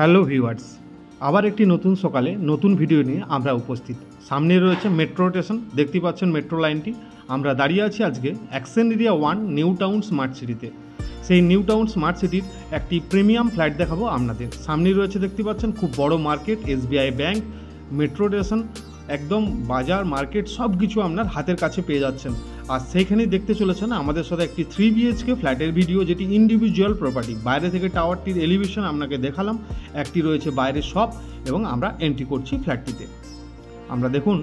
Hello viewers, আবার একটি নতুন সকালে নতুন ভিডিও নিয়ে আমরা উপস্থিত। সামনে রয়েছে মেট্রো স্টেশন, দেখতে পাচ্ছেন মেট্রো লাইনটি। আমরা দাঁড়িয়ে আছি আজকে action area 1 new town smart সিটিতে। সেই নিউ টাউন স্মার্ট সিটির একটি প্রিমিয়াম ফ্ল্যাট দেখাবো আপনাদের। সামনে রয়েছে দেখতে পাচ্ছেন খুব বড় market, SBI bank, metro station, একদম বাজার মার্কেট সব কিছু আপনার হাতের কাছে পেয়ে যাচ্ছেন। আর সেইখানেই দেখতে চলেছেন আমাদের সাথে একটি 3 BHK ফ্ল্যাটের ভিডিও, যেটি ইন্ডিভিজুয়াল প্রপার্টি। বাইরে থেকে টাওয়ারটির এলিভেশন আপনাকে দেখালাম, একটি রয়েছে বাইরের শপ, এবং আমরা এন্ট্রি করছি ফ্ল্যাটটিতে। আমরা দেখুন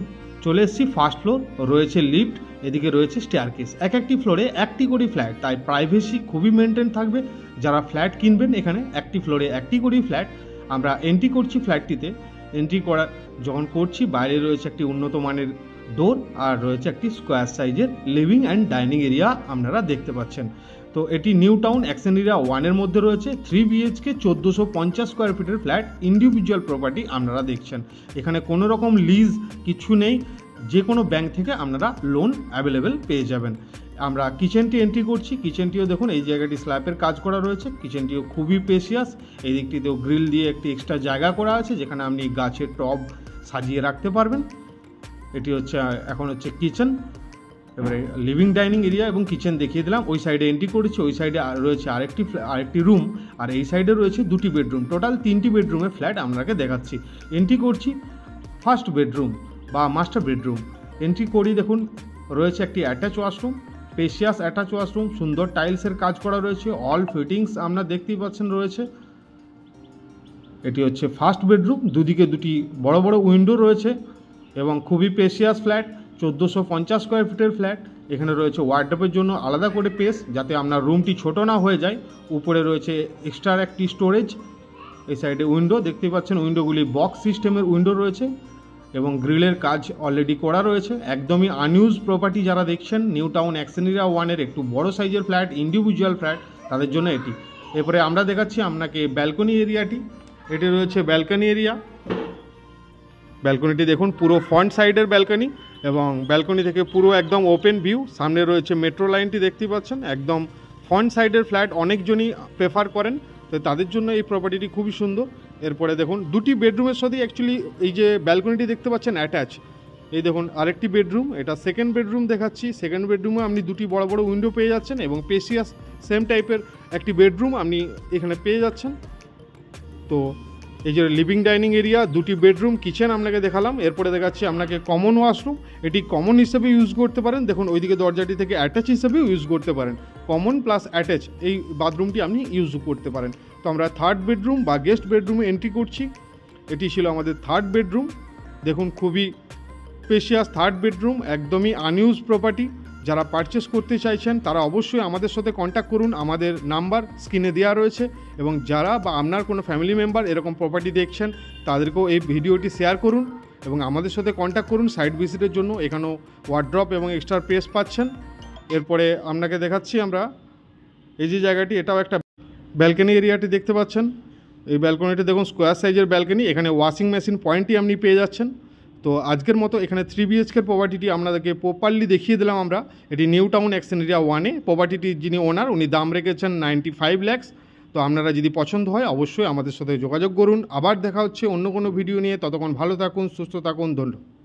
চলে এসেছি ফার্স্ট ফ্লোর, রয়েছে লিফট, এদিকে রয়েছে স্টেয়ারকেস। এক একটি ফ্লোরে একটি করে ফ্ল্যাট, তাই প্রাইভেসি খুবই মেনটেন থাকবে। যারা ফ্ল্যাট কিনবেন এখানে একটি ফ্লোরে একটি করেই ফ্ল্যাট। আমরা এন্ট্রি করছি ফ্ল্যাটটিতে। এন্ট্রি করা যখন করছি, বাইরে রয়েছে একটি উন্নত মানের ডোর, আর রয়েছে একটি স্কোয়ার সাইজের লিভিং অ্যান্ড ডাইনিং এরিয়া আপনারা দেখতে পাচ্ছেন। তো এটি নিউ টাউন অ্যাকশন এরিয়া 1-এর মধ্যে রয়েছে 3 BHK 1450 স্কোয়ার ফিটের ফ্ল্যাট, ইন্ডিভিজুয়াল প্রপার্টি আপনারা দেখছেন। এখানে কোনো রকম লিজ কিছু নেই, যে কোনো ব্যাংক থেকে আপনারা লোন অ্যাভেলেবেল পেয়ে যাবেন। আমরা কিচেনটি এন্ট্রি করছি। কিচেনটিও দেখুন, এই জায়গাটি স্ল্যাবের কাজ করা রয়েছে। কিচেনটিও খুবই স্পেশিয়াস। এই দিকটিতেও গ্রিল দিয়ে একটি এক্সট্রা জায়গা করা আছে, যেখানে আপনি গাছের টব সাজিয়ে রাখতে পারবেন। এটি হচ্ছে এখন হচ্ছে কিচেন। এবারে লিভিং ডাইনিং এরিয়া এবং কিচেন দেখিয়ে দিলাম। ওই সাইডে এন্ট্রি করেছি, ওই সাইডে রয়েছে আরেকটি রুম, আর এই সাইডে রয়েছে 2টি বেডরুম। টোটাল 3টি বেডরুমের ফ্ল্যাট আপনাকে দেখাচ্ছি। এন্ট্রি করছি ফার্স্ট বেডরুম বা মাস্টার বেডরুম। এন্ট্রি করি, দেখুন রয়েছে একটি attach washroom, spacious attach washroom, সুন্দর টাইলসের কাজ করা রয়েছে, অল ফিটিংস আপনারা দেখতেই পাচ্ছেন রয়েছে। এটি হচ্ছে ফার্স্ট বেডরুম। দুদিকে দুটি বড় বড় উইন্ডো রয়েছে এবং খুবই স্পেশিয়াস ফ্ল্যাট, 1450 স্কোয়ার ফিটের ফ্ল্যাট। এখানে রয়েছে ওয়ার্ডরোবের জন্য আলাদা করে স্পেস, যাতে আপনার রুমটি ছোট না হয়ে যায়। উপরে রয়েছে এক্সট্রা একটি স্টোরেজ। এই সাইডে উইন্ডো দেখতেই পাচ্ছেন, উইন্ডোগুলি বক্স সিস্টেমের উইন্ডো রয়েছে এবং গ্রিলের কাজ অলরেডি করা রয়েছে। একদমই আনইউজ প্রপার্টি যারা দেখছেন, নিউ টাউন অ্যাকশন এরিয়া 1-এর একটু বড় সাইজের ফ্ল্যাট, ইন্ডিভিজুয়াল ফ্ল্যাট, তাদের জন্য এটি। এরপরে আমরা দেখাচ্ছি আপনাকে ব্যালকনি এরিয়াটি। এটি রয়েছে ব্যালকনি এরিয়া। ব্যালকনিটি দেখুন, পুরো ফ্রন্ট সাইডের ব্যালকনি, এবং ব্যালকনি থেকে পুরো একদম ওপেন ভিউ। সামনে রয়েছে মেট্রো লাইনটি দেখতে পাচ্ছেন। একদম ফ্রন্ট সাইডের ফ্ল্যাট অনেকজনই প্রেফার করেন, তো তাদের জন্য এই প্রপার্টিটি খুবই সুন্দর। এরপরে দেখুন 2টি বেডরুমের সাথে অ্যাকচুয়ালি এই যে ব্যালকনিটি দেখতে পাচ্ছেন অ্যাটাচ। এই দেখুন আরেকটি বেডরুম, এটা সেকেন্ড বেডরুম দেখাচ্ছি। সেকেন্ড বেডরুমে আপনি 2টি বড় বড় উইন্ডো পেয়ে যাচ্ছেন এবং স্পেশিয়াস সেম টাইপের একটি বেডরুম আপনি এখানে পেয়ে যাচ্ছেন। তো এই যে লিভিং ডাইনিং এরিয়া, 2টি বেডরুম, কিচেন আপনাকে দেখালাম। এরপরে দেখাচ্ছি আপনাকে কমন ওয়াশরুম। এটি কমন হিসেবে ইউজ করতে পারেন। দেখুন ওইদিকে দরজাটি থেকে অ্যাটাচ হিসেবেও ইউজ করতে পারেন। কমন প্লাস অ্যাটাচ এই বাথরুমটি আপনি ইউজ করতে পারেন। তো আমরা থার্ড বেডরুম বা গেস্ট বেডরুমে এন্ট্রি করছি। এটি ছিল আমাদের থার্ড বেডরুম। দেখুন খুবই স্পেশিয়াস থার্ড বেডরুম, একদমই আনইউজ প্রপার্টি। যারা পারচেস করতে চাইছেন তারা অবশ্যই আমাদের সাথে কন্ট্যাক্ট করুন। আমাদের নাম্বার স্ক্রিনে দেওয়া রয়েছে, এবং যারা বা আপনার কোনো ফ্যামিলি মেম্বার এরকম প্রপার্টি দেখছেন তাদেরকেও এই ভিডিওটি শেয়ার করুন এবং আমাদের সাথে কন্ট্যাক্ট করুন সাইট ভিজিটের জন্য। এখানেও ওয়ার্ড্রপ এবং এক্সট্রা স্পেস পাচ্ছেন। এরপরে আপনাকে দেখাচ্ছি আমরা এই যে জায়গাটি, এটাও একটা ব্যালকনি এরিয়াটি দেখতে পাচ্ছেন। এই ব্যালকনিটি দেখুন স্কোয়ার সাইজের ব্যালকনি, এখানে ওয়াশিং মেশিন পয়েন্টটি আপনি পেয়ে যাচ্ছেন। তো আজকের মতো এখানে 3 BHK প্রপার্টিটি আপনাদেরকে প্রপারলি দেখিয়ে দিলাম আমরা। এটি নিউ টাউন অ্যাকশন এরিয়া 1-এ। প্রপার্টিটির যিনি ওনার, উনি দাম রেখেছেন 95 লাখ। তো আপনারা যদি পছন্দ হয় অবশ্যই আমাদের সাথে যোগাযোগ করুন। আবার দেখা হচ্ছে অন্য কোনো ভিডিও নিয়ে। ততক্ষণ ভালো থাকুন, সুস্থ থাকুন, ধন্যবাদ।